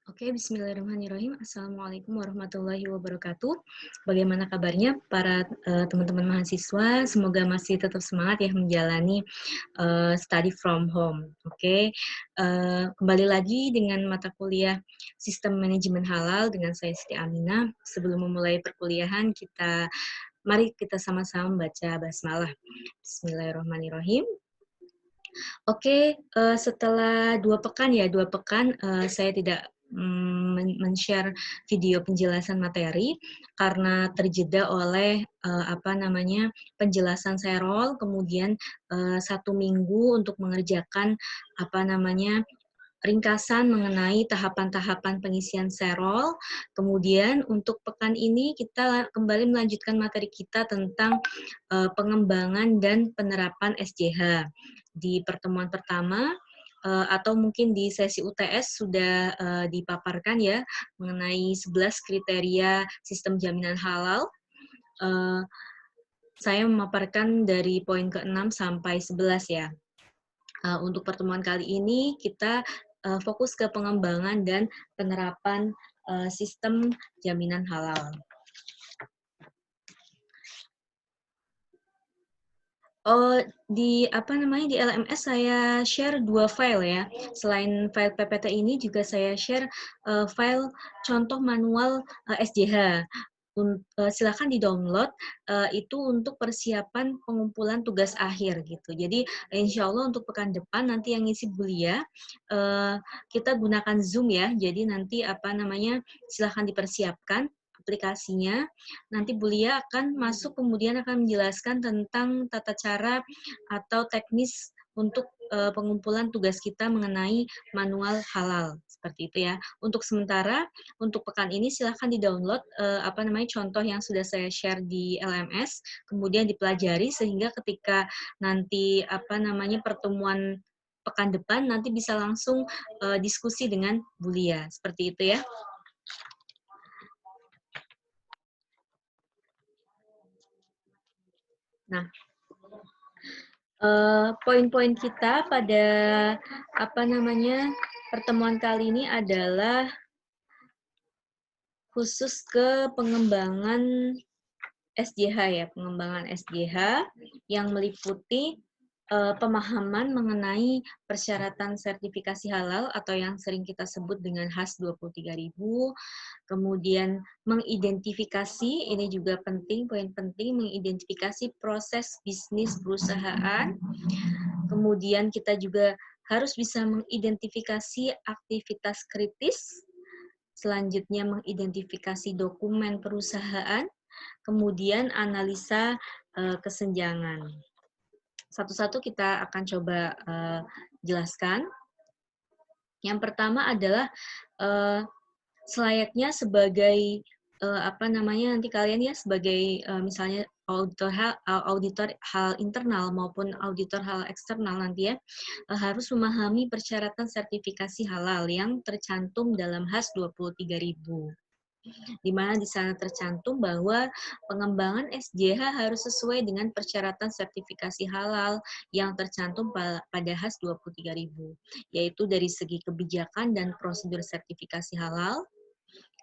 Oke, bismillahirrahmanirrahim. Assalamualaikum warahmatullahi wabarakatuh. Bagaimana kabarnya para teman-teman mahasiswa? Semoga masih tetap semangat ya menjalani study from home. Oke, kembali lagi dengan mata kuliah Sistem Manajemen Halal dengan saya Siti Aminah. Sebelum memulai perkuliahan, mari kita sama-sama membaca basmalah. Bismillahirrahmanirrahim. Oke, setelah 2 pekan ya, 2 pekan, saya tidak, men-share video penjelasan materi karena terjeda oleh, penjelasan serol, kemudian, 1 minggu untuk mengerjakan, ringkasan mengenai tahapan-tahapan pengisian serol. Kemudian untuk pekan ini kita kembali melanjutkan materi kita tentang, pengembangan dan penerapan SJH. Di pertemuan pertama, atau mungkin di sesi UTS sudah, dipaparkan ya, mengenai 11 kriteria sistem jaminan halal. Saya memaparkan dari poin ke-6 sampai 11 ya. Untuk pertemuan kali ini kita, fokus ke pengembangan dan penerapan, sistem jaminan halal. Di LMS saya share 2 file ya. Selain file PPT ini juga saya share, file contoh manual, SJH. Silakan di-download, itu untuk persiapan pengumpulan tugas akhir gitu. Jadi insya Allah untuk pekan depan nanti yang ngisi Bulia, kita gunakan Zoom ya. Jadi nanti silakan dipersiapkan aplikasinya. Nanti Bulia akan masuk kemudian akan menjelaskan tentang tata cara atau teknis untuk pengumpulan tugas kita mengenai manual halal seperti itu ya. Untuk sementara untuk pekan ini silahkan di-download contoh yang sudah saya share di LMS, kemudian dipelajari sehingga ketika nanti pertemuan pekan depan nanti bisa langsung diskusi dengan Bulia seperti itu ya. Nah, poin-poin kita pada pertemuan kali ini adalah khusus ke pengembangan SJH ya, pengembangan SJH yang meliputi pemahaman mengenai persyaratan sertifikasi halal atau yang sering kita sebut dengan HAS 23.000, kemudian mengidentifikasi, ini juga penting, poin penting, mengidentifikasi proses bisnis perusahaan, kemudian kita juga harus bisa mengidentifikasi aktivitas kritis, selanjutnya mengidentifikasi dokumen perusahaan, kemudian analisa kesenjangan. Satu-satu kita akan coba jelaskan. Yang pertama adalah selayaknya sebagai nanti kalian ya sebagai misalnya auditor hal internal maupun auditor hal eksternal nanti ya harus memahami persyaratan sertifikasi halal yang tercantum dalam HAS 23.000. Di mana di sana tercantum bahwa pengembangan SJH harus sesuai dengan persyaratan sertifikasi halal yang tercantum pada HAS 23.000, yaitu dari segi kebijakan dan prosedur sertifikasi halal,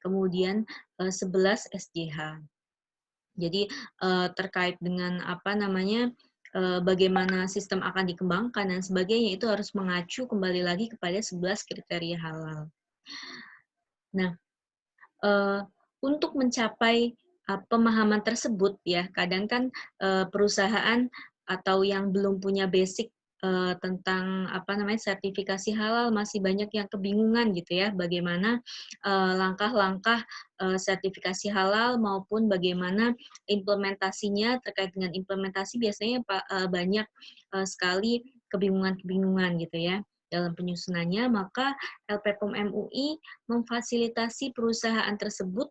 kemudian 11 SJH. Jadi terkait dengan bagaimana sistem akan dikembangkan dan sebagainya itu harus mengacu kembali lagi kepada 11 kriteria halal. Nah, untuk mencapai pemahaman tersebut ya kadang kan perusahaan atau yang belum punya basic tentang sertifikasi halal masih banyak yang kebingungan gitu ya bagaimana langkah-langkah sertifikasi halal maupun bagaimana implementasinya. Terkait dengan implementasi biasanya banyak sekali kebingungan-kebingungan gitu ya dalam penyusunannya. Maka LPPOM MUI memfasilitasi perusahaan tersebut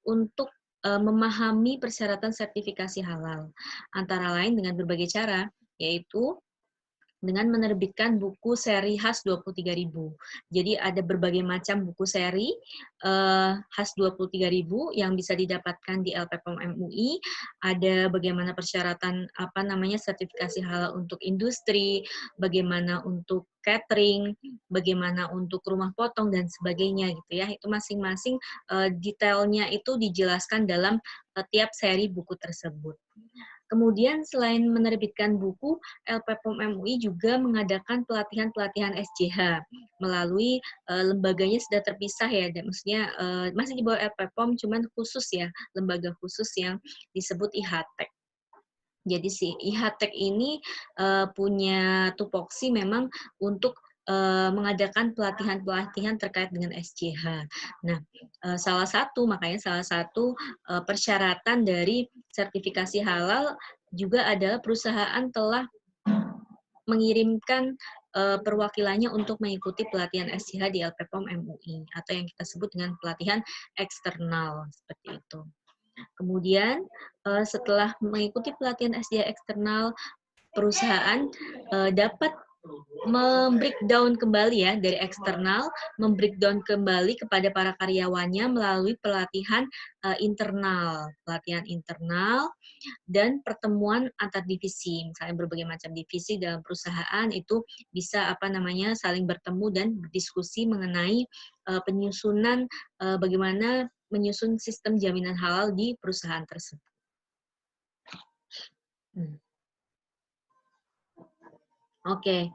untuk memahami persyaratan sertifikasi halal, antara lain dengan berbagai cara, yaitu dengan menerbitkan buku seri khas 23.000. Jadi ada berbagai macam buku seri khas 23.000 yang bisa didapatkan di LPPOM MUI. Ada bagaimana persyaratan sertifikasi halal untuk industri, bagaimana untuk catering, bagaimana untuk rumah potong dan sebagainya gitu ya. Itu masing-masing detailnya itu dijelaskan dalam tiap seri buku tersebut. Kemudian selain menerbitkan buku, LPPOM MUI juga mengadakan pelatihan-pelatihan SJH melalui lembaganya sudah terpisah ya, dan maksudnya masih di bawah LPPOM, cuman khusus ya, lembaga khusus yang disebut IHTEK. Jadi si IHTEK ini punya tupoksi memang untuk mengadakan pelatihan-pelatihan terkait dengan SJH. Nah, makanya salah satu persyaratan dari sertifikasi halal juga adalah perusahaan telah mengirimkan perwakilannya untuk mengikuti pelatihan SJH di LPPOM MUI atau yang kita sebut dengan pelatihan eksternal seperti itu. Kemudian setelah mengikuti pelatihan SJH eksternal, perusahaan dapat membreakdown kembali ya dari eksternal, membreakdown kembali kepada para karyawannya melalui pelatihan internal dan pertemuan antar divisi. Misalnya berbagai macam divisi dalam perusahaan itu bisa saling bertemu dan berdiskusi mengenai penyusunan bagaimana menyusun sistem jaminan halal di perusahaan tersebut. Oke.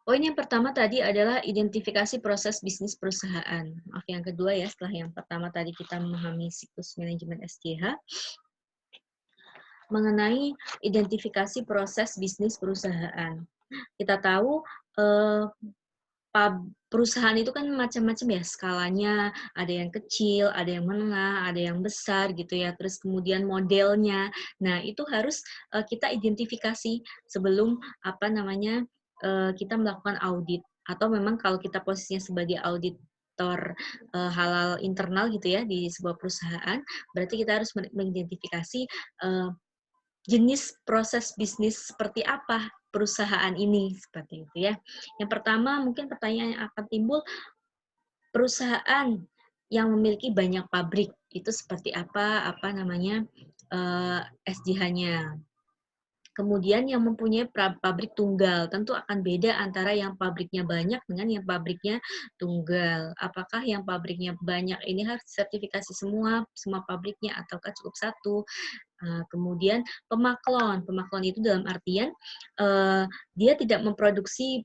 Poin yang pertama tadi adalah identifikasi proses bisnis perusahaan. Oke, yang kedua ya, setelah yang pertama tadi kita memahami siklus manajemen SJH, mengenai identifikasi proses bisnis perusahaan. Kita tahu perusahaan itu kan macam-macam ya skalanya, ada yang kecil, ada yang menengah, ada yang besar gitu ya, terus kemudian modelnya. Nah, itu harus kita identifikasi sebelum kita melakukan audit, atau memang kalau kita posisinya sebagai auditor halal internal gitu ya di sebuah perusahaan, berarti kita harus mengidentifikasi jenis proses bisnis seperti apa perusahaan ini, seperti itu ya. Yang pertama, mungkin pertanyaan yang akan timbul, perusahaan yang memiliki banyak pabrik itu seperti apa SJH-nya. Kemudian yang mempunyai pabrik tunggal, tentu akan beda antara yang pabriknya banyak dengan yang pabriknya tunggal. Apakah yang pabriknya banyak ini harus sertifikasi semua pabriknya, ataukah cukup satu? Kemudian pemaklon itu dalam artian dia tidak memproduksi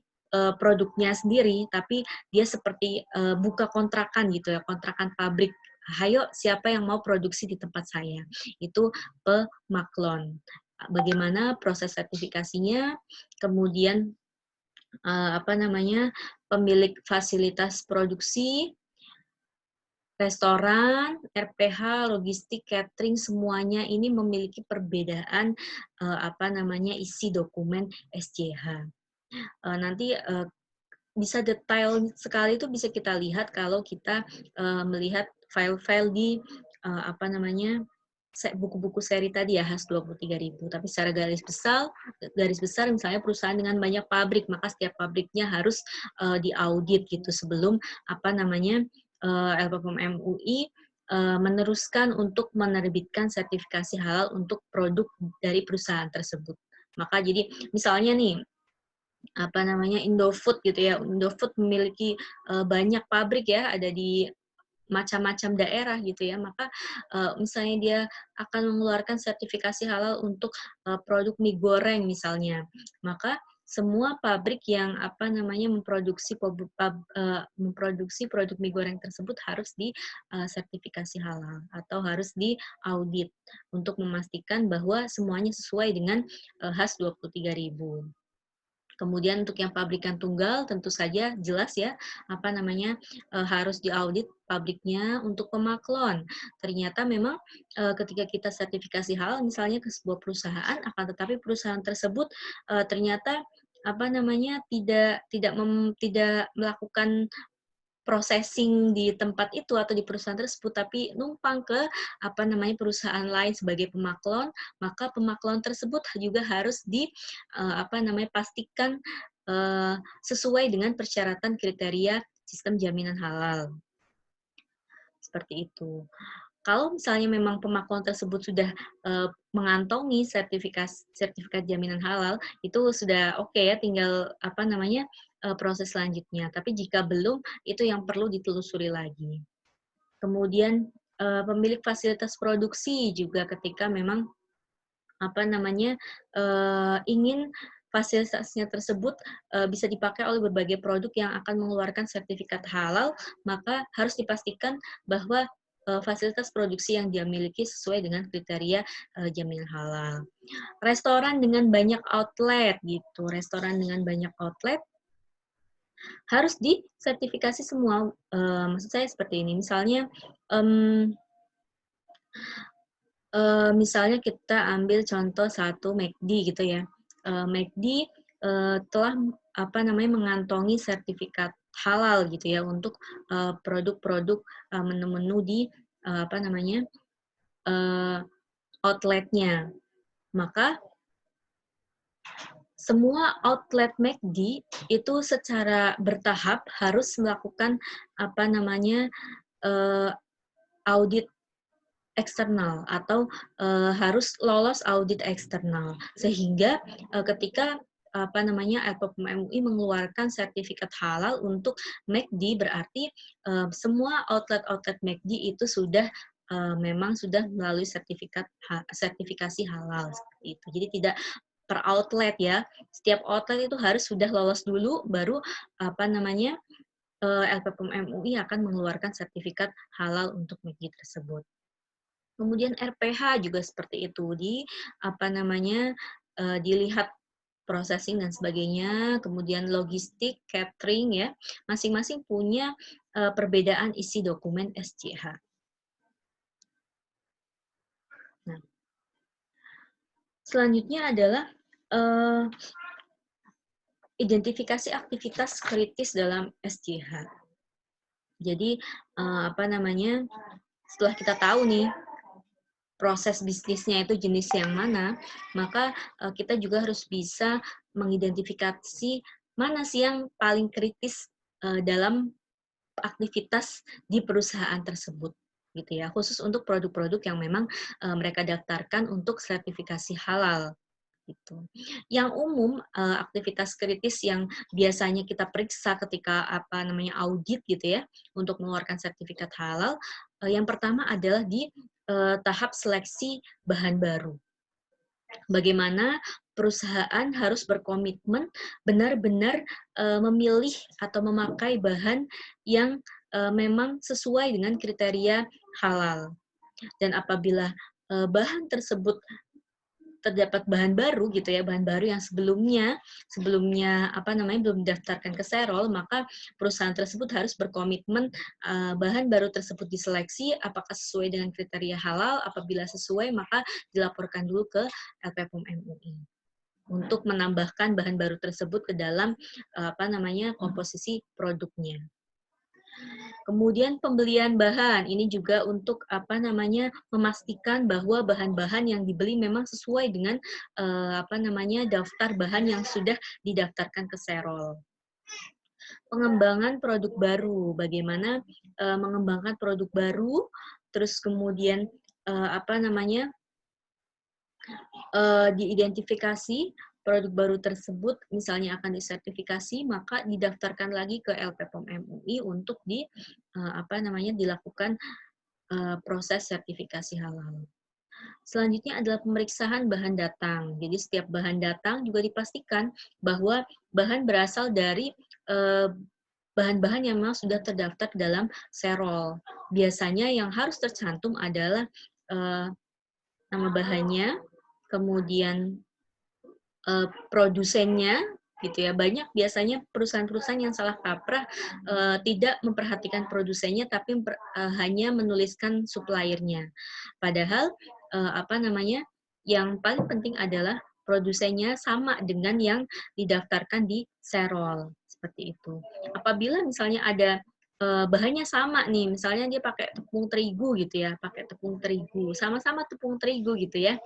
produknya sendiri, tapi dia seperti buka kontrakan gitu ya, kontrakan pabrik. Hayo, siapa yang mau produksi di tempat saya? Itu pemaklon. Bagaimana proses sertifikasinya? Kemudian pemilik fasilitas produksi, restoran, RPH, logistik, catering, semuanya ini memiliki perbedaan isi dokumen SJH. Nanti bisa detail sekali itu bisa kita lihat kalau kita melihat file-file di buku-buku seri tadi ya, khas 23.000. Tapi secara garis besar misalnya perusahaan dengan banyak pabrik, maka setiap pabriknya harus diaudit gitu sebelum LPPOM MUI meneruskan untuk menerbitkan sertifikasi halal untuk produk dari perusahaan tersebut. Maka jadi misalnya nih Indofood gitu ya. Indofood memiliki banyak pabrik ya, ada di macam-macam daerah gitu ya. Maka misalnya dia akan mengeluarkan sertifikasi halal untuk produk mie goreng misalnya. Maka semua pabrik yang memproduksi produk mie goreng tersebut harus di sertifikasi halal atau harus diaudit untuk memastikan bahwa semuanya sesuai dengan khas 23.000. Kemudian untuk yang pabrikan tunggal tentu saja jelas ya harus diaudit pabriknya. Untuk pemaklon ternyata memang ketika kita sertifikasi halal misalnya ke sebuah perusahaan, akan tetapi perusahaan tersebut ternyata tidak melakukan processing di tempat itu atau di perusahaan tersebut, tapi numpang ke perusahaan lain sebagai pemaklon, maka pemaklon tersebut juga harus pastikan sesuai dengan persyaratan kriteria sistem jaminan halal. Seperti itu. Kalau misalnya memang pemaklon tersebut sudah mengantongi sertifikat jaminan halal, itu sudah oke ya, tinggal proses selanjutnya. Tapi jika belum, itu yang perlu ditelusuri lagi. Kemudian pemilik fasilitas produksi juga ketika memang ingin fasilitasnya tersebut bisa dipakai oleh berbagai produk yang akan mengeluarkan sertifikat halal, maka harus dipastikan bahwa fasilitas produksi yang dia miliki sesuai dengan kriteria jaminan halal. Restoran dengan banyak outlet gitu, restoran dengan banyak outlet harus disertifikasi semua. Maksud saya seperti ini, misalnya misalnya kita ambil contoh satu McD gitu ya. McD telah mengantongi sertifikat halal gitu ya untuk produk-produk menu-menu di outletnya. Maka semua outlet McD itu secara bertahap harus melakukan audit eksternal atau harus lolos audit eksternal, sehingga ketika LPOM MUI mengeluarkan sertifikat halal untuk McD, berarti semua outlet-outlet McD itu sudah memang sudah melalui sertifikasi halal seperti itu. Jadi tidak per outlet ya, setiap outlet itu harus sudah lolos dulu, baru LPOM MUI akan mengeluarkan sertifikat halal untuk McD tersebut. Kemudian RPH juga seperti itu, dilihat processing dan sebagainya, kemudian logistik, catering ya, masing-masing punya perbedaan isi dokumen SJH. Nah, selanjutnya adalah identifikasi aktivitas kritis dalam SJH. Jadi setelah kita tahu nih proses bisnisnya itu jenis yang mana, maka kita juga harus bisa mengidentifikasi mana sih yang paling kritis dalam aktivitas di perusahaan tersebut, gitu ya. Khusus untuk produk-produk yang memang mereka daftarkan untuk sertifikasi halal. Gitu. Yang umum aktivitas kritis yang biasanya kita periksa ketika audit gitu ya untuk mengeluarkan sertifikat halal, yang pertama adalah di tahap seleksi bahan baru. Bagaimana perusahaan harus berkomitmen benar-benar memilih atau memakai bahan yang memang sesuai dengan kriteria halal. Dan apabila bahan tersebut terdapat bahan baru gitu ya, bahan baru yang sebelumnya belum didaftarkan ke Serol, maka perusahaan tersebut harus berkomitmen bahan baru tersebut diseleksi apakah sesuai dengan kriteria halal. Apabila sesuai, maka dilaporkan dulu ke LPOM MUI untuk menambahkan bahan baru tersebut ke dalam komposisi produknya. Kemudian pembelian bahan, ini juga untuk memastikan bahwa bahan-bahan yang dibeli memang sesuai dengan daftar bahan yang sudah didaftarkan ke Serol. Pengembangan produk baru, bagaimana mengembangkan produk baru, terus kemudian diidentifikasi produk baru tersebut misalnya akan disertifikasi, maka didaftarkan lagi ke LPOM MUI untuk dilakukan proses sertifikasi halal. Selanjutnya adalah pemeriksaan bahan datang. Jadi setiap bahan datang juga dipastikan bahwa bahan berasal dari bahan-bahan yang memang sudah terdaftar dalam Serol. Biasanya yang harus tercantum adalah nama bahannya, kemudian produsennya, gitu ya. Banyak biasanya perusahaan-perusahaan yang salah kaprah tidak memperhatikan produsennya, tapi hanya menuliskan suppliernya. Padahal yang paling penting adalah produsennya sama dengan yang didaftarkan di Serol, seperti itu. Apabila misalnya ada bahannya sama nih, misalnya dia pakai tepung terigu gitu ya, pakai tepung terigu, sama-sama tepung terigu gitu ya,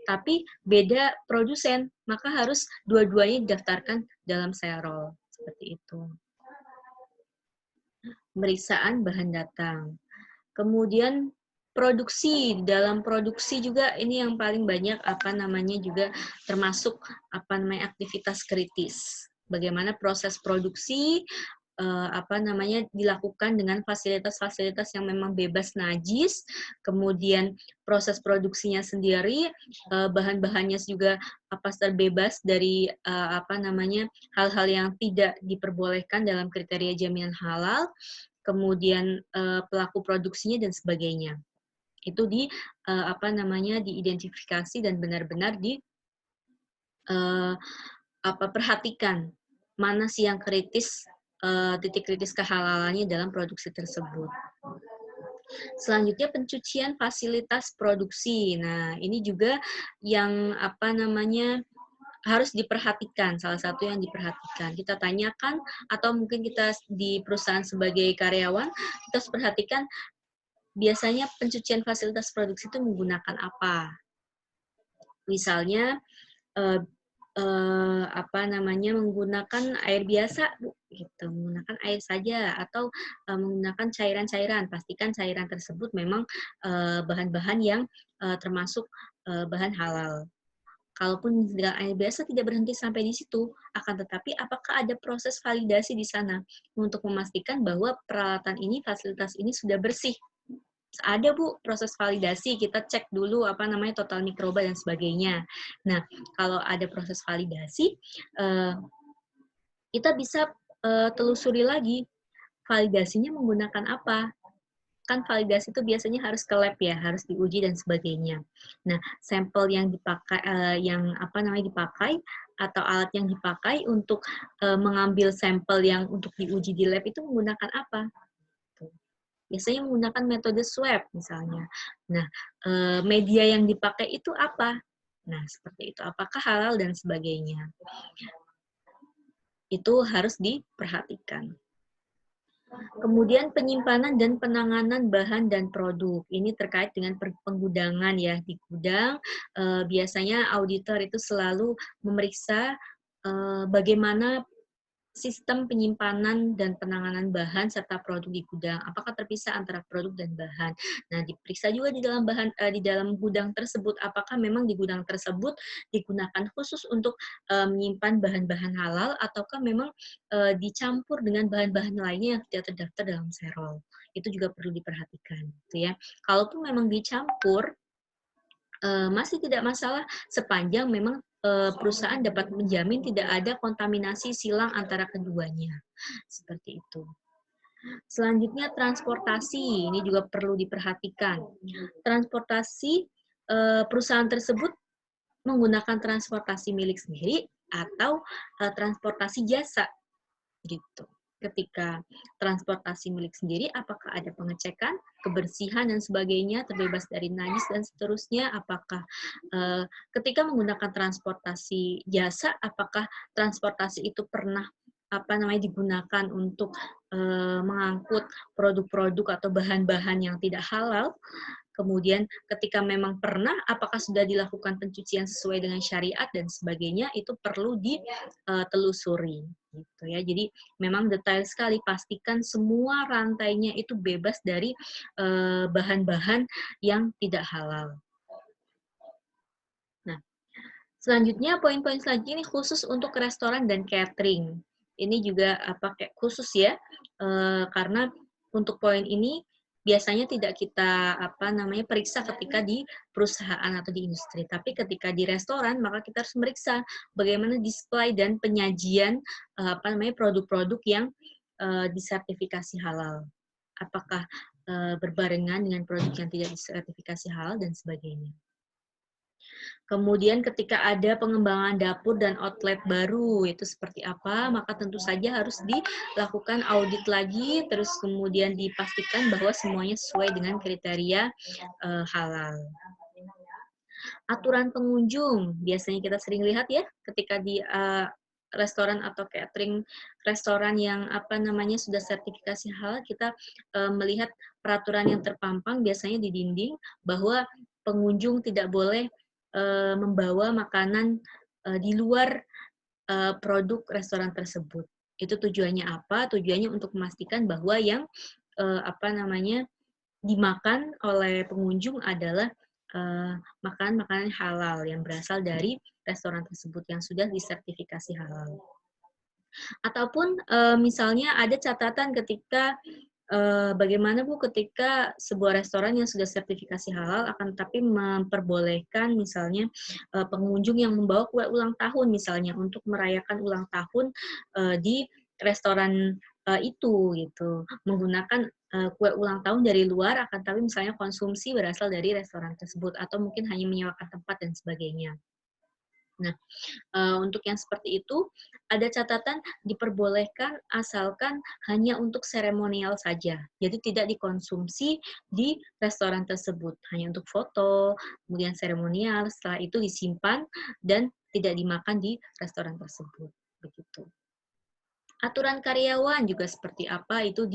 tapi beda produsen, maka harus dua-duanya didaftarkan dalam serol, seperti itu. Pemeriksaan bahan datang. Kemudian produksi, dalam produksi juga ini yang paling banyak juga termasuk aktivitas kritis. Bagaimana proses produksi dilakukan dengan fasilitas-fasilitas yang memang bebas najis, kemudian proses produksinya sendiri, bahan-bahannya juga terbebas dari hal-hal yang tidak diperbolehkan dalam kriteria jaminan halal, kemudian pelaku produksinya dan sebagainya. Itu diidentifikasi dan benar-benar perhatikan mana sih yang kritis, titik kritis kehalalannya dalam produksi tersebut. Selanjutnya pencucian fasilitas produksi. Nah, ini juga yang harus diperhatikan, salah satu yang diperhatikan. Kita tanyakan, atau mungkin kita di perusahaan sebagai karyawan, kita harus perhatikan biasanya pencucian fasilitas produksi itu menggunakan apa. Misalnya, menggunakan air biasa, Bu, gitu, menggunakan air saja, atau menggunakan cairan-cairan. Pastikan cairan tersebut memang bahan-bahan yang termasuk bahan halal. Kalaupun dengan air biasa tidak berhenti sampai di situ, akan tetapi apakah ada proses validasi di sana untuk memastikan bahwa peralatan ini, fasilitas ini sudah bersih. Ada, Bu, proses validasi, kita cek dulu total mikroba dan sebagainya. Nah, kalau ada proses validasi, kita bisa telusuri lagi validasinya menggunakan apa. Kan validasi itu biasanya harus ke lab ya, harus diuji dan sebagainya. Nah, sampel yang dipakai, dipakai atau alat yang dipakai untuk mengambil sampel yang untuk diuji di lab itu menggunakan apa? Biasanya menggunakan metode swab misalnya. Nah, media yang dipakai itu apa? Nah, seperti itu. Apakah halal dan sebagainya? Itu harus diperhatikan. Kemudian penyimpanan dan penanganan bahan dan produk. Ini terkait dengan penggudangan ya. Di gudang, biasanya auditor itu selalu memeriksa bagaimana sistem penyimpanan dan penanganan bahan serta produk di gudang. Apakah terpisah antara produk dan bahan? Nah, diperiksa juga di dalam gudang tersebut, apakah memang di gudang tersebut digunakan khusus untuk menyimpan bahan-bahan halal, ataukah memang dicampur dengan bahan-bahan lainnya yang tidak terdaftar dalam serol. Itu juga perlu diperhatikan, gitu ya. Kalaupun memang dicampur, masih tidak masalah sepanjang memang perusahaan dapat menjamin tidak ada kontaminasi silang antara keduanya. Seperti itu. Selanjutnya transportasi, ini juga perlu diperhatikan. Transportasi, perusahaan tersebut menggunakan transportasi milik sendiri atau transportasi jasa, gitu. Ketika transportasi milik sendiri, apakah ada pengecekan, kebersihan dan sebagainya, terbebas dari najis dan seterusnya? Apakah ketika menggunakan transportasi jasa, apakah transportasi itu pernah digunakan untuk mengangkut produk-produk atau bahan-bahan yang tidak halal? Kemudian ketika memang pernah, apakah sudah dilakukan pencucian sesuai dengan syariat dan sebagainya, itu perlu ditelusuri, gitu ya. Jadi memang detail sekali, pastikan semua rantainya itu bebas dari bahan-bahan yang tidak halal. Nah, selanjutnya poin-poin selanjutnya ini khusus untuk restoran dan catering. Ini juga pakai khusus ya, karena untuk poin ini biasanya tidak kita periksa ketika di perusahaan atau di industri, tapi ketika di restoran maka kita harus meriksa bagaimana display dan penyajian produk-produk yang disertifikasi halal. Apakah berbarengan dengan produk yang tidak disertifikasi halal dan sebagainya. Kemudian ketika ada pengembangan dapur dan outlet baru, itu seperti apa, maka tentu saja harus dilakukan audit lagi, terus kemudian dipastikan bahwa semuanya sesuai dengan kriteria halal. Aturan pengunjung, biasanya kita sering lihat ya, ketika di restoran atau catering restoran yang apa namanya sudah sertifikasi halal, kita melihat peraturan yang terpampang biasanya di dinding bahwa pengunjung tidak boleh membawa makanan di luar produk restoran tersebut. Itu tujuannya apa? Tujuannya untuk memastikan bahwa yang apa namanya dimakan oleh pengunjung adalah makanan-makanan halal yang berasal dari restoran tersebut yang sudah disertifikasi halal. Ataupun misalnya ada catatan ketika bagaimana Bu ketika sebuah restoran yang sudah sertifikasi halal akan tetapi memperbolehkan misalnya pengunjung yang membawa kue ulang tahun misalnya untuk merayakan ulang tahun di restoran itu gitu, menggunakan kue ulang tahun dari luar akan tapi misalnya konsumsi berasal dari restoran tersebut atau mungkin hanya menyewakan tempat dan sebagainya. Nah, untuk yang seperti itu, ada catatan diperbolehkan asalkan hanya untuk seremonial saja. Jadi tidak dikonsumsi di restoran tersebut, hanya untuk foto, kemudian seremonial, setelah itu disimpan dan tidak dimakan di restoran tersebut. Begitu. Aturan karyawan juga seperti apa itu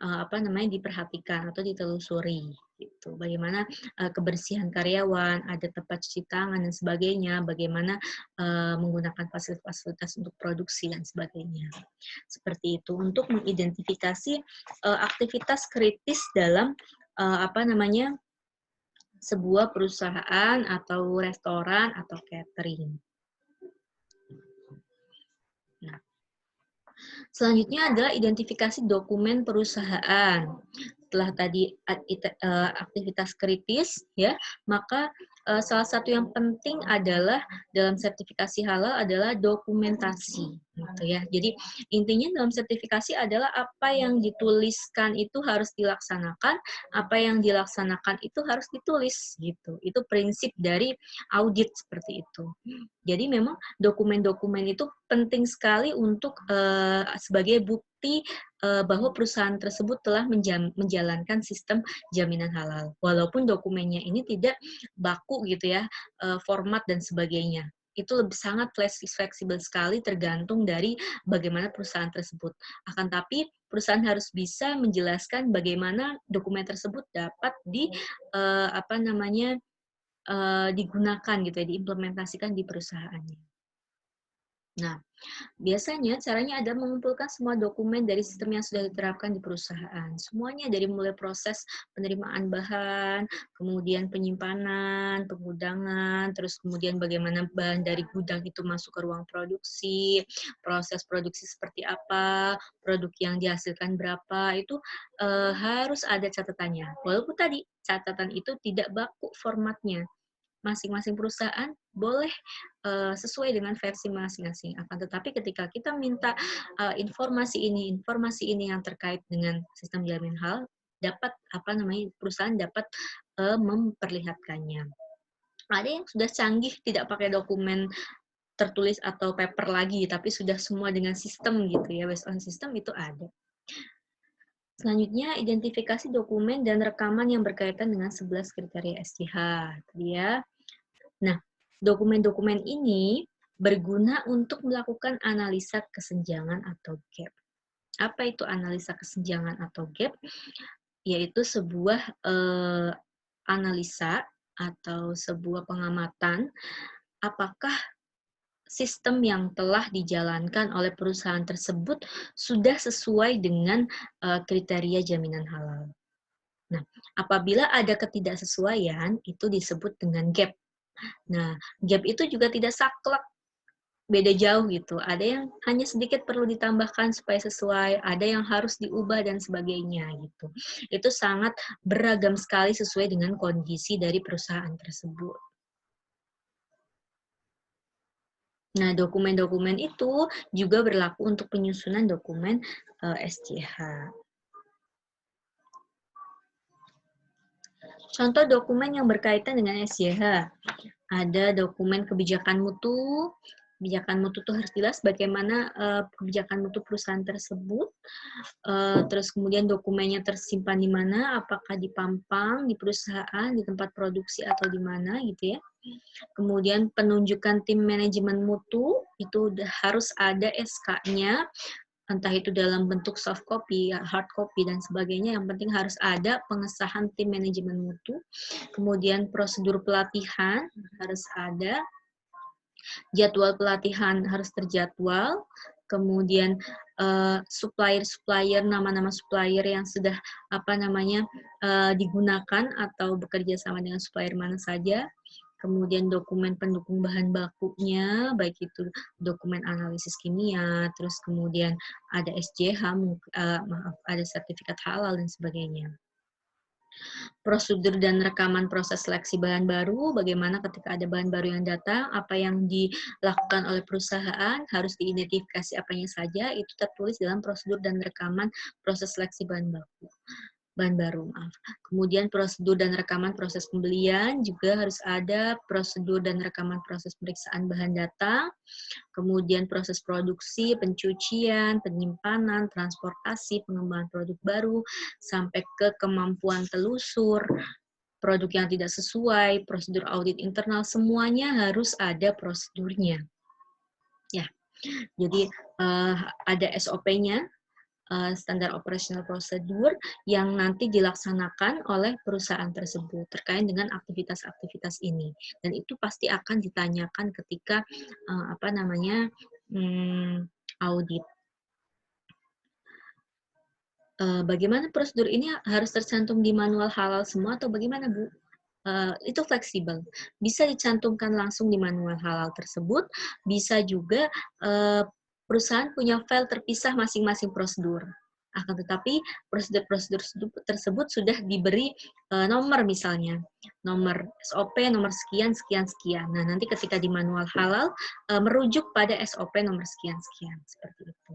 apa namanya diperhatikan atau ditelusuri gitu. Bagaimana kebersihan karyawan, ada tempat cuci tangan dan sebagainya, bagaimana menggunakan fasilitas-fasilitas untuk produksi dan sebagainya. Seperti itu untuk mengidentifikasi aktivitas kritis dalam apa namanya sebuah perusahaan atau restoran atau catering. Nah, selanjutnya adalah identifikasi dokumen perusahaan. Setelah tadi aktivitas kritis, ya, maka salah satu yang penting adalah dalam sertifikasi halal adalah dokumentasi, gitu ya. Jadi intinya dalam sertifikasi adalah apa yang dituliskan itu harus dilaksanakan, apa yang dilaksanakan itu harus ditulis, gitu. Itu prinsip dari audit seperti itu. Jadi memang dokumen-dokumen itu penting sekali untuk sebagai bukti bahwa perusahaan tersebut telah menjalankan sistem jaminan halal. Walaupun dokumennya ini tidak baku gitu ya, format dan sebagainya. Itu lebih sangat fleksibel sekali tergantung dari bagaimana perusahaan tersebut. Akan tapi perusahaan harus bisa menjelaskan bagaimana dokumen tersebut dapat apa namanya digunakan gitu ya, diimplementasikan di perusahaannya. Nah, biasanya caranya adalah mengumpulkan semua dokumen dari sistem yang sudah diterapkan di perusahaan. Semuanya dari mulai proses penerimaan bahan, kemudian penyimpanan, pengudangan, terus kemudian bagaimana bahan dari gudang itu masuk ke ruang produksi, proses produksi seperti apa, produk yang dihasilkan berapa, itu harus ada catatannya. Walaupun tadi catatan itu tidak baku formatnya, masing-masing perusahaan boleh sesuai dengan versi masing-masing. Akan tetapi ketika kita minta informasi ini yang terkait dengan sistem jaminan halal, dapat apa namanya perusahaan dapat memperlihatkannya. Ada yang sudah canggih tidak pakai dokumen tertulis atau paper lagi, tapi sudah semua dengan sistem gitu ya, based on system itu ada. Selanjutnya, identifikasi dokumen dan rekaman yang berkaitan dengan 11 kriteria SJH. Ya. Nah, dokumen-dokumen ini berguna untuk melakukan analisa kesenjangan atau gap. Apa itu analisa kesenjangan atau gap? Yaitu sebuah analisa atau sebuah pengamatan apakah sistem yang telah dijalankan oleh perusahaan tersebut sudah sesuai dengan kriteria jaminan halal. Nah, apabila ada ketidaksesuaian, itu disebut dengan gap. Nah, gap itu juga tidak saklek, beda jauh gitu. Ada yang hanya sedikit perlu ditambahkan supaya sesuai, ada yang harus diubah dan sebagainya gitu. Itu sangat beragam sekali sesuai dengan kondisi dari perusahaan tersebut. Nah, dokumen-dokumen itu juga berlaku untuk penyusunan dokumen SJH. Contoh dokumen yang berkaitan dengan SJH. Ada dokumen kebijakan mutu, Kebijakan mutu itu harus jelas bagaimana kebijakan mutu perusahaan tersebut, terus kemudian dokumennya tersimpan di mana, apakah di Pampang, di perusahaan, di tempat produksi atau di mana gitu ya. Kemudian penunjukan tim manajemen mutu itu harus ada SK-nya, entah itu dalam bentuk soft copy, hard copy dan sebagainya. Yang penting harus ada pengesahan tim manajemen mutu. Kemudian prosedur pelatihan harus ada, jadwal pelatihan harus terjadwal, kemudian supplier-supplier, nama-nama supplier yang sudah digunakan atau bekerja sama dengan supplier mana saja, kemudian dokumen pendukung bahan bakunya, baik itu dokumen analisis kimia, terus kemudian ada SJH, ada sertifikat halal dan sebagainya. Prosedur dan rekaman proses seleksi bahan baru, bagaimana ketika ada bahan baru yang datang, apa yang dilakukan oleh perusahaan, harus diidentifikasi apanya saja, itu tertulis dalam prosedur dan rekaman proses seleksi bahan baru. Kemudian prosedur dan rekaman proses pembelian juga harus ada, prosedur dan rekaman proses pemeriksaan bahan datang, kemudian proses produksi, pencucian, penyimpanan, transportasi, pengembangan produk baru, sampai ke kemampuan telusur, produk yang tidak sesuai, prosedur audit internal, semuanya harus ada prosedurnya. Ya, jadi ada SOP-nya, standar operational procedure, yang nanti dilaksanakan oleh perusahaan tersebut terkait dengan aktivitas-aktivitas ini. Dan itu pasti akan ditanyakan ketika audit. Bagaimana prosedur ini harus tercantum di manual halal semua atau bagaimana, Bu? Itu fleksibel. Bisa dicantumkan langsung di manual halal tersebut, bisa juga perusahaan punya file terpisah masing-masing prosedur. Akan tetapi prosedur-prosedur tersebut sudah diberi nomor misalnya, nomor SOP, nomor sekian, sekian, sekian. Nah, nanti ketika di manual halal, merujuk pada SOP nomor sekian, sekian. Seperti itu.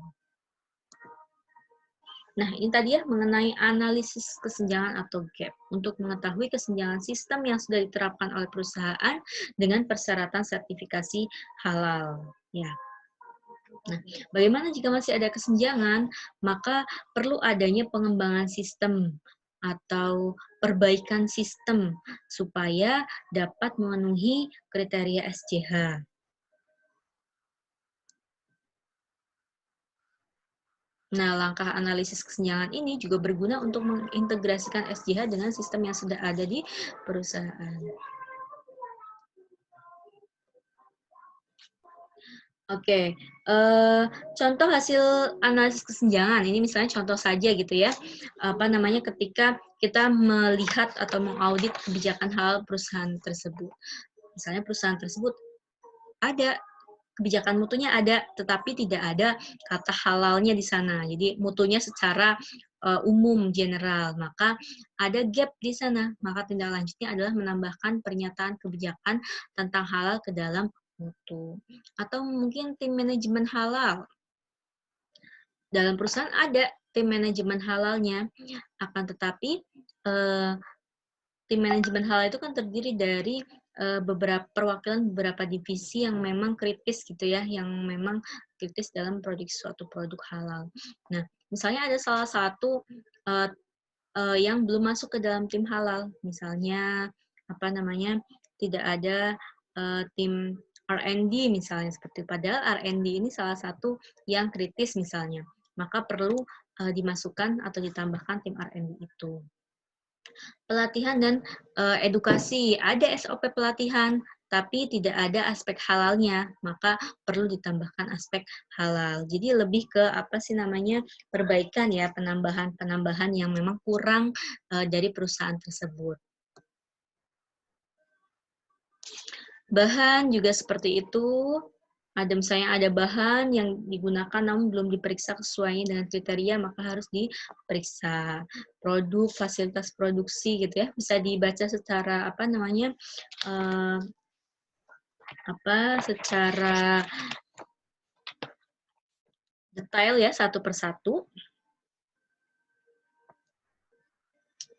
Nah, ini tadi ya mengenai analisis kesenjangan atau gap untuk mengetahui kesenjangan sistem yang sudah diterapkan oleh perusahaan dengan persyaratan sertifikasi halal. Ya. Nah, bagaimana jika masih ada kesenjangan? Maka perlu adanya pengembangan sistem atau perbaikan sistem supaya dapat memenuhi kriteria SJH. Nah, langkah analisis kesenjangan ini juga berguna untuk mengintegrasikan SJH dengan sistem yang sudah ada di perusahaan. Oke, contoh hasil analisis kesenjangan, ini misalnya contoh saja gitu ya, ketika kita melihat atau mengaudit kebijakan halal perusahaan tersebut. Misalnya perusahaan tersebut ada kebijakan mutunya ada, tetapi tidak ada kata halalnya di sana. Jadi mutunya secara umum, general. Maka ada gap di sana. Maka tindak lanjutnya adalah menambahkan pernyataan kebijakan tentang halal ke dalam mutu. Atau mungkin tim manajemen halal. Dalam perusahaan ada tim manajemen halalnya. Akan tetapi tim manajemen halal itu kan terdiri dari perwakilan beberapa divisi yang memang kritis gitu ya, yang memang kritis dalam produksi suatu produk halal. Nah, misalnya ada salah satu yang belum masuk ke dalam tim halal, misalnya tidak ada tim R&D misalnya seperti, padahal R&D ini salah satu yang kritis misalnya, maka perlu dimasukkan atau ditambahkan tim R&D itu. Pelatihan dan edukasi, ada SOP pelatihan, tapi tidak ada aspek halalnya, maka perlu ditambahkan aspek halal. Jadi lebih ke perbaikan ya, penambahan yang memang kurang dari perusahaan tersebut. Bahan juga seperti itu. Misalnya ada bahan yang digunakan namun belum diperiksa kesesuaiannya dengan kriteria, maka harus diperiksa. Produk, fasilitas produksi gitu ya, bisa dibaca secara secara detail ya, satu persatu.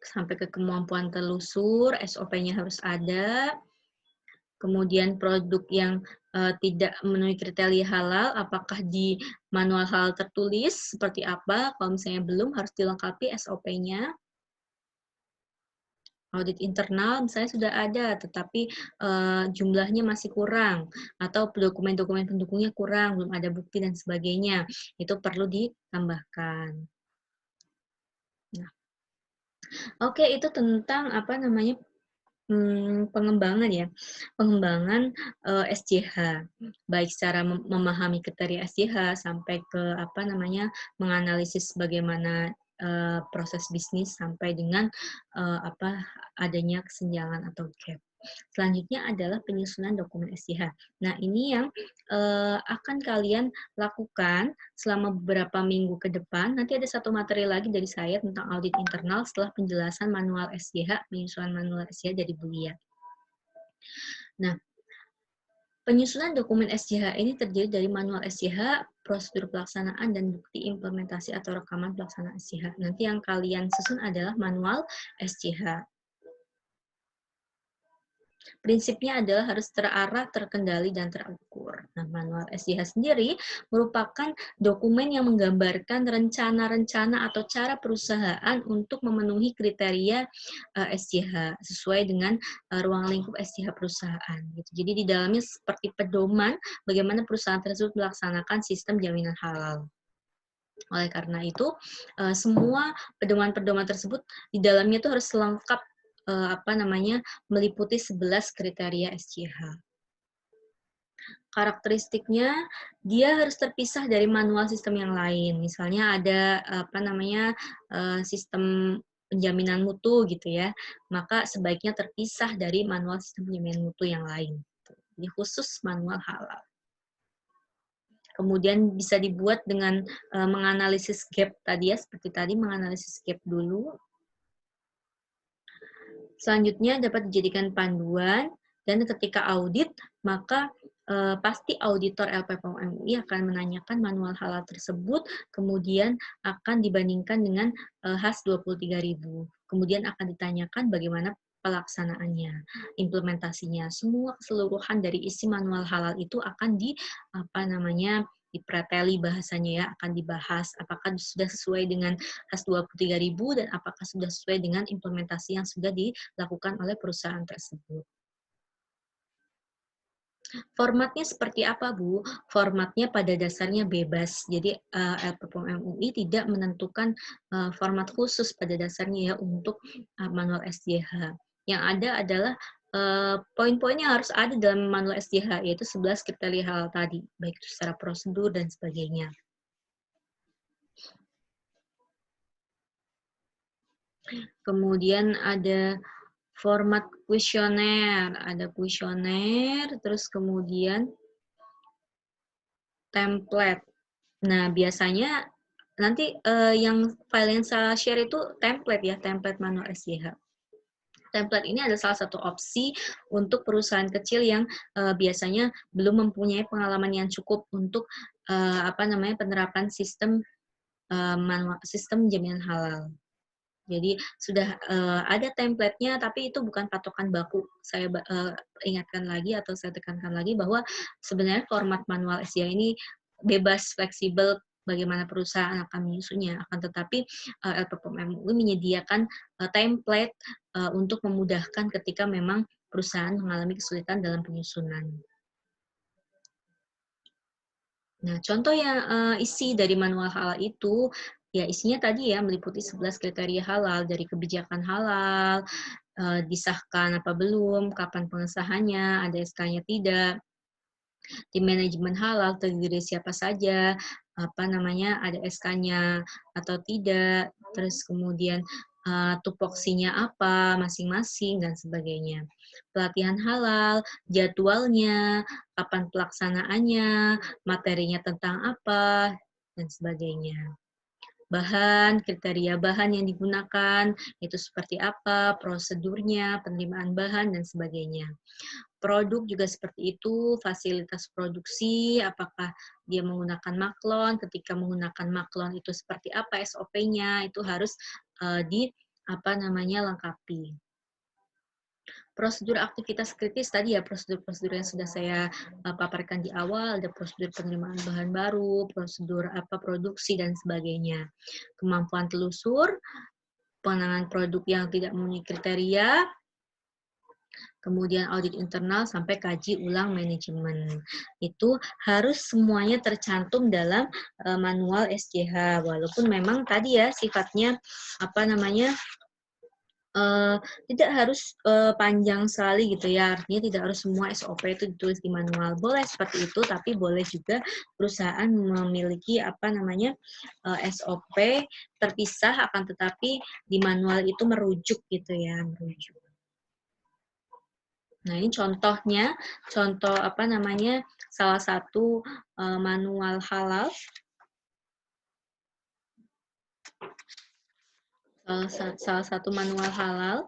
Sampai ke kemampuan telusur, SOP-nya harus ada. Kemudian produk yang tidak memenuhi kriteria halal, apakah di manual halal tertulis seperti apa, kalau misalnya belum harus dilengkapi SOP-nya. Audit internal misalnya sudah ada, tetapi jumlahnya masih kurang, atau dokumen-dokumen pendukungnya kurang, belum ada bukti dan sebagainya. Itu perlu ditambahkan. Nah, oke, itu tentang apa namanya pengembangan ya, pengembangan SJH, baik secara memahami kriteria SJH sampai ke apa namanya menganalisis bagaimana proses bisnis sampai dengan apa adanya kesenjangan atau gap. Selanjutnya adalah penyusunan dokumen SJH. Nah, ini yang akan kalian lakukan selama beberapa minggu ke depan. Nanti ada satu materi lagi dari saya tentang audit internal setelah penjelasan manual SJH, penyusunan manual SJH dari Bu Lia. Nah, penyusunan dokumen SJH ini terdiri dari manual SJH, prosedur pelaksanaan, dan bukti implementasi atau rekaman pelaksanaan SJH. Nanti yang kalian susun adalah manual SJH. Prinsipnya adalah harus terarah, terkendali, dan terukur. Nah, manual SJH sendiri merupakan dokumen yang menggambarkan rencana-rencana atau cara perusahaan untuk memenuhi kriteria SJH sesuai dengan ruang lingkup SJH perusahaan. Gitu. Jadi di dalamnya seperti pedoman bagaimana perusahaan tersebut melaksanakan sistem jaminan halal. Oleh karena itu, semua pedoman-pedoman tersebut di dalamnya itu harus lengkap apa namanya meliputi 11 kriteria SJH. Karakteristiknya dia harus terpisah dari manual sistem yang lain. Misalnya ada apa namanya sistem penjaminan mutu gitu ya, maka sebaiknya terpisah dari manual sistem penjaminan mutu yang lain. Ini khusus manual halal. Kemudian bisa dibuat dengan menganalisis gap tadi ya, seperti tadi menganalisis gap dulu. Selanjutnya dapat dijadikan panduan, dan ketika audit, maka pasti auditor LPPOM MUI akan menanyakan manual halal tersebut, kemudian akan dibandingkan dengan HAS 23.000. Kemudian akan ditanyakan bagaimana pelaksanaannya, implementasinya, semua keseluruhan dari isi manual halal itu akan dipreteli bahasanya ya, akan dibahas apakah sudah sesuai dengan HAS 23.000 dan apakah sudah sesuai dengan implementasi yang sudah dilakukan oleh perusahaan tersebut. Formatnya seperti apa, Bu? Formatnya pada dasarnya bebas. Jadi LPPOM MUI tidak menentukan format khusus pada dasarnya ya untuk manual SJH. Yang ada adalah poin-poin yang harus ada dalam manual SJH, yaitu 11 kriteria halal tadi, baik secara prosedur dan sebagainya. Kemudian ada format kuesioner, terus kemudian template. Nah, biasanya nanti yang file yang saya share itu template ya, template manual SJH. Template ini adalah salah satu opsi untuk perusahaan kecil yang biasanya belum mempunyai pengalaman yang cukup untuk penerapan sistem sistem jaminan halal. Jadi sudah ada template-nya, tapi itu bukan patokan baku. Saya ingatkan lagi atau saya tekankan lagi bahwa sebenarnya format manual SJH ini bebas, fleksibel, bagaimana perusahaan akan menyusunnya. Akan tetapi LPPOM MUI menyediakan template untuk memudahkan ketika memang perusahaan mengalami kesulitan dalam penyusunan. Nah, contoh yang isi dari manual halal itu, ya isinya tadi ya meliputi 11 kriteria halal, dari kebijakan halal, disahkan apa belum, kapan pengesahannya, ada SK-nya tidak, tim manajemen halal terdiri dari siapa saja, ada SK-nya atau tidak, terus kemudian tupoksinya apa masing-masing dan sebagainya. Pelatihan halal, jadwalnya, kapan pelaksanaannya, materinya tentang apa, dan sebagainya. Bahan, kriteria bahan yang digunakan, itu seperti apa, prosedurnya, penerimaan bahan, dan sebagainya. Produk juga seperti itu, fasilitas produksi, apakah dia menggunakan maklon, ketika menggunakan maklon itu seperti apa SOP-nya, itu harus lengkapi. Prosedur aktivitas kritis tadi ya, prosedur-prosedur yang sudah saya paparkan di awal, ada prosedur penerimaan bahan baru, prosedur produksi dan sebagainya. Kemampuan telusur, penanganan produk yang tidak memenuhi kriteria, kemudian audit internal sampai kaji ulang manajemen. Itu harus semuanya tercantum dalam manual SJH. Walaupun memang tadi ya sifatnya tidak harus panjang sekali gitu ya, artinya tidak harus semua SOP itu ditulis di manual. Boleh seperti itu, tapi boleh juga perusahaan memiliki SOP terpisah, akan tetapi di manual itu merujuk gitu ya, merujuk. Nah, ini contohnya, salah satu manual halal. Salah satu manual halal.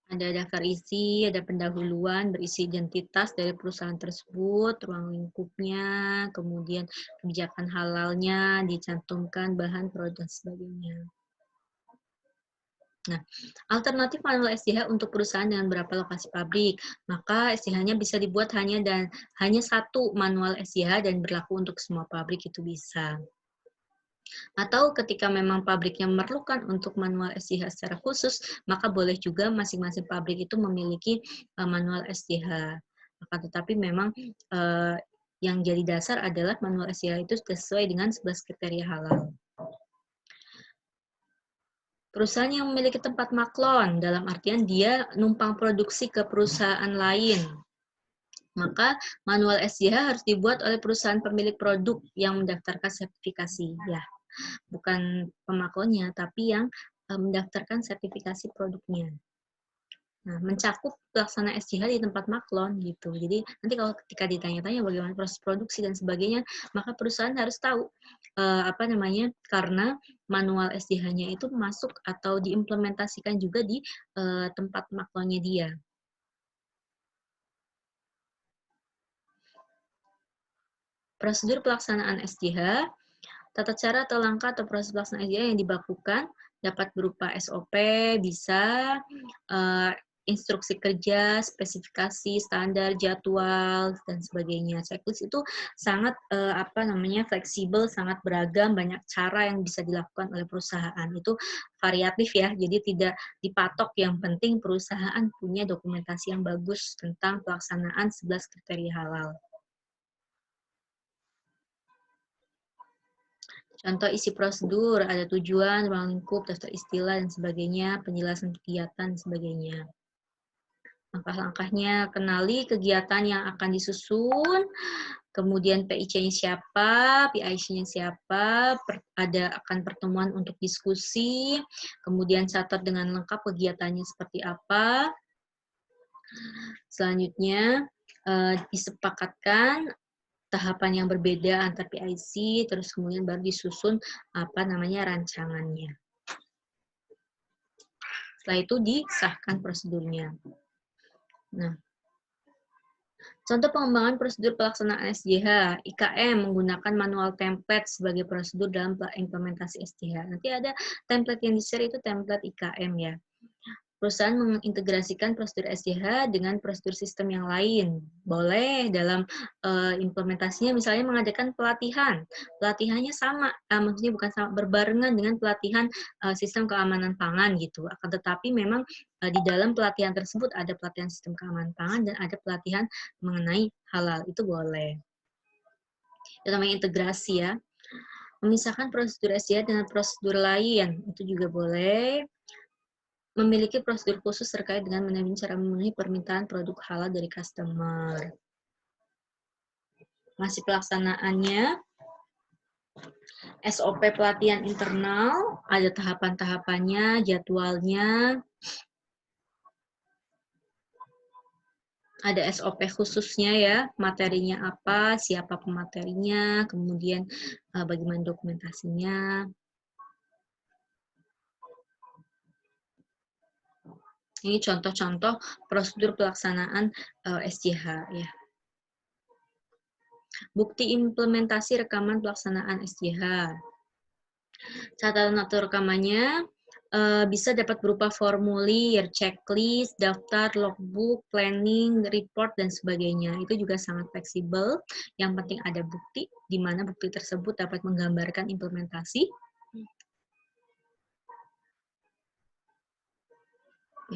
Ada daftar isi, ada pendahuluan, berisi identitas dari perusahaan tersebut, ruang lingkupnya, kemudian kebijakan halalnya, dicantumkan bahan, produk, dan sebagainya. Nah, alternatif manual SJH untuk perusahaan dengan beberapa lokasi pabrik, maka SJH-nya bisa dibuat hanya satu manual SJH dan berlaku untuk semua pabrik itu bisa. Atau ketika memang pabriknya memerlukan untuk manual SJH secara khusus, maka boleh juga masing-masing pabrik itu memiliki manual SJH. Akan tetapi memang yang jadi dasar adalah manual SJH itu sesuai dengan 11 kriteria halal. Perusahaan yang memiliki tempat maklon, dalam artian dia numpang produksi ke perusahaan lain, maka manual SJH harus dibuat oleh perusahaan pemilik produk yang mendaftarkan sertifikasi. Ya, bukan pemaklonnya, tapi yang mendaftarkan sertifikasi produknya. Nah, mencakup pelaksana SJH di tempat maklon gitu. Jadi nanti kalau ketika ditanya-tanya bagaimana proses produksi dan sebagainya, maka perusahaan harus tahu karena manual SJH-nya itu masuk atau diimplementasikan juga di tempat maklonnya dia. Prosedur pelaksanaan SJH, tata cara atau langkah atau proses pelaksanaan SJH yang dibakukan dapat berupa SOP, bisa instruksi kerja, spesifikasi, standar, jadwal, dan sebagainya. Checklist itu sangat fleksibel, sangat beragam, banyak cara yang bisa dilakukan oleh perusahaan. Itu variatif ya, jadi tidak dipatok. Yang penting perusahaan punya dokumentasi yang bagus tentang pelaksanaan 11 kriteria halal. Contoh isi prosedur, ada tujuan, ruang lingkup, daftar istilah, dan sebagainya, penjelasan kegiatan, dan sebagainya. Langkah-langkahnya, kenali kegiatan yang akan disusun, kemudian PIC-nya siapa, PIC-nya siapa, akan pertemuan untuk diskusi, kemudian catat dengan lengkap kegiatannya seperti apa. Selanjutnya, disepakatkan tahapan yang berbeda antar PIC, terus kemudian baru disusun rancangannya. Setelah itu disahkan prosedurnya. Nah, contoh pengembangan prosedur pelaksanaan SJH, IKM menggunakan manual template sebagai prosedur dalam implementasi SJH. Nanti ada template yang di-share itu template IKM ya. Perusahaan mengintegrasikan prosedur SJH dengan prosedur sistem yang lain. Boleh dalam implementasinya misalnya mengadakan pelatihan. Pelatihannya sama, maksudnya bukan sama, berbarengan dengan pelatihan sistem keamanan pangan gitu. Akan tetapi memang di dalam pelatihan tersebut ada pelatihan sistem keamanan pangan dan ada pelatihan mengenai halal. Itu boleh. Itu namanya integrasi ya. Memisahkan prosedur SJH dengan prosedur lain. Itu juga boleh. Memiliki prosedur khusus terkait dengan manajemen cara memenuhi permintaan produk halal dari customer. Masih pelaksanaannya, SOP pelatihan internal, ada tahapan-tahapannya, jadwalnya, ada SOP khususnya ya, materinya apa, siapa pematerinya, kemudian bagaimana dokumentasinya. Ini contoh-contoh prosedur pelaksanaan SJH ya. Bukti implementasi rekaman pelaksanaan SJH. Catatan atau rekamannya bisa dapat berupa formulir, checklist, daftar, logbook, planning, report, dan sebagainya. Itu juga sangat fleksibel. Yang penting ada bukti, di mana bukti tersebut dapat menggambarkan implementasi.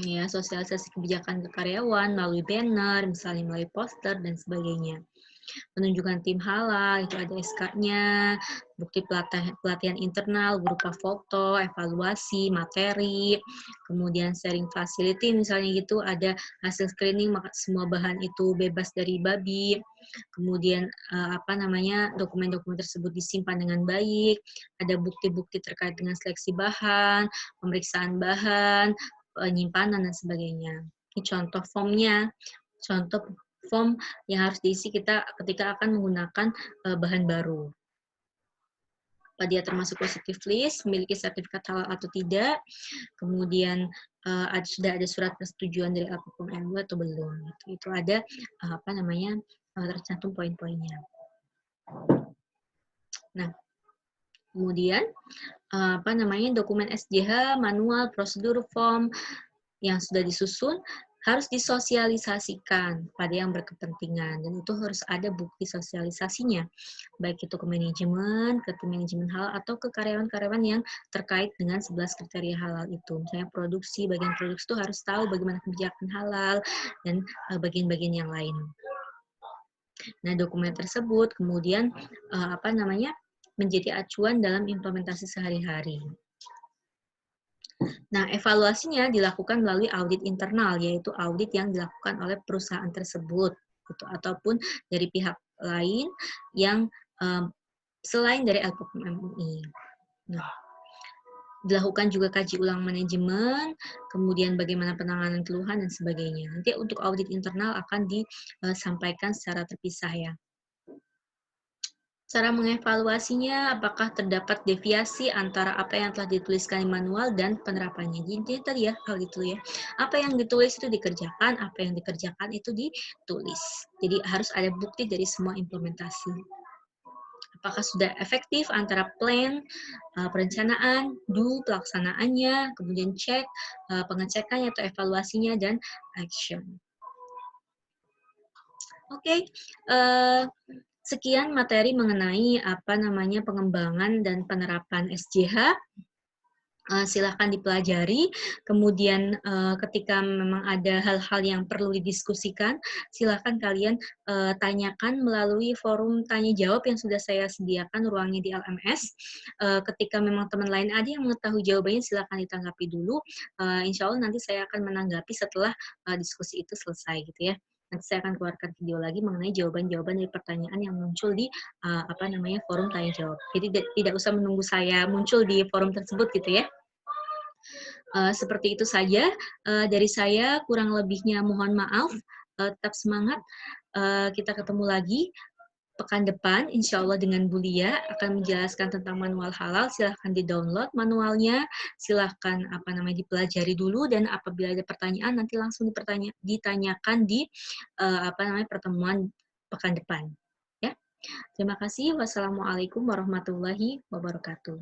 Ya, sosialisasi kebijakan ke karyawan melalui banner, misalnya melalui poster, dan sebagainya. Penunjukan tim halal, itu ada SK-nya, bukti pelatihan internal berupa foto, evaluasi, materi, kemudian sharing facility, misalnya gitu, ada hasil screening, maka semua bahan itu bebas dari babi, kemudian dokumen-dokumen tersebut disimpan dengan baik, ada bukti-bukti terkait dengan seleksi bahan, pemeriksaan bahan, penyimpanan, dan sebagainya. Ini contoh formnya, contoh form yang harus diisi kita ketika akan menggunakan bahan baru. Apa dia termasuk positive list, memiliki sertifikat halal atau tidak, kemudian sudah ada surat persetujuan dari LPPM MUI atau belum. Itu ada tercantum poin-poinnya. Nah, kemudian dokumen SJH, manual, prosedur, form yang sudah disusun harus disosialisasikan pada yang berkepentingan, dan itu harus ada bukti sosialisasinya, baik itu ke manajemen, ke tim manajemen halal, atau ke karyawan-karyawan yang terkait dengan 11 kriteria halal itu. Misalnya produksi, bagian produksi itu harus tahu bagaimana kebijakan halal, dan bagian-bagian yang lain. Nah, dokumen tersebut kemudian menjadi acuan dalam implementasi sehari-hari. Nah, evaluasinya dilakukan melalui audit internal, yaitu audit yang dilakukan oleh perusahaan tersebut, gitu, ataupun dari pihak lain yang selain dari LPPM MUI. Nah, dilakukan juga kaji ulang manajemen, kemudian bagaimana penanganan keluhan, dan sebagainya. Nanti untuk audit internal akan disampaikan secara terpisah ya. Cara mengevaluasinya, apakah terdapat deviasi antara apa yang telah dituliskan di manual dan penerapannya. Jadi tadi ya, hal itu ya. Apa yang ditulis itu dikerjakan, apa yang dikerjakan itu ditulis. Jadi harus ada bukti dari semua implementasi. Apakah sudah efektif antara plan, perencanaan, do, pelaksanaannya, kemudian cek, pengecekannya atau evaluasinya, dan action. Oke, sekian materi mengenai pengembangan dan penerapan SJH. Silahkan dipelajari. Kemudian ketika memang ada hal-hal yang perlu didiskusikan, silahkan kalian tanyakan melalui forum tanya jawab yang sudah saya sediakan ruangnya di LMS. Ketika memang teman lain ada yang mengetahui jawabannya, silahkan ditanggapi dulu. Insya Allah nanti saya akan menanggapi setelah diskusi itu selesai gitu ya. Nanti saya akan keluarkan video lagi mengenai jawaban-jawaban dari pertanyaan yang muncul di forum tanya jawab. Jadi tidak usah menunggu saya muncul di forum tersebut gitu ya. Seperti itu saja dari saya, kurang lebihnya mohon maaf. Tetap semangat. Kita ketemu lagi pekan depan, insya Allah dengan Bulia akan menjelaskan tentang manual halal. Silahkan di-download manualnya, silahkan dipelajari dulu, dan apabila ada pertanyaan nanti langsung ditanyakan di pertemuan pekan depan. Ya, terima kasih. Wassalamualaikum warahmatullahi wabarakatuh.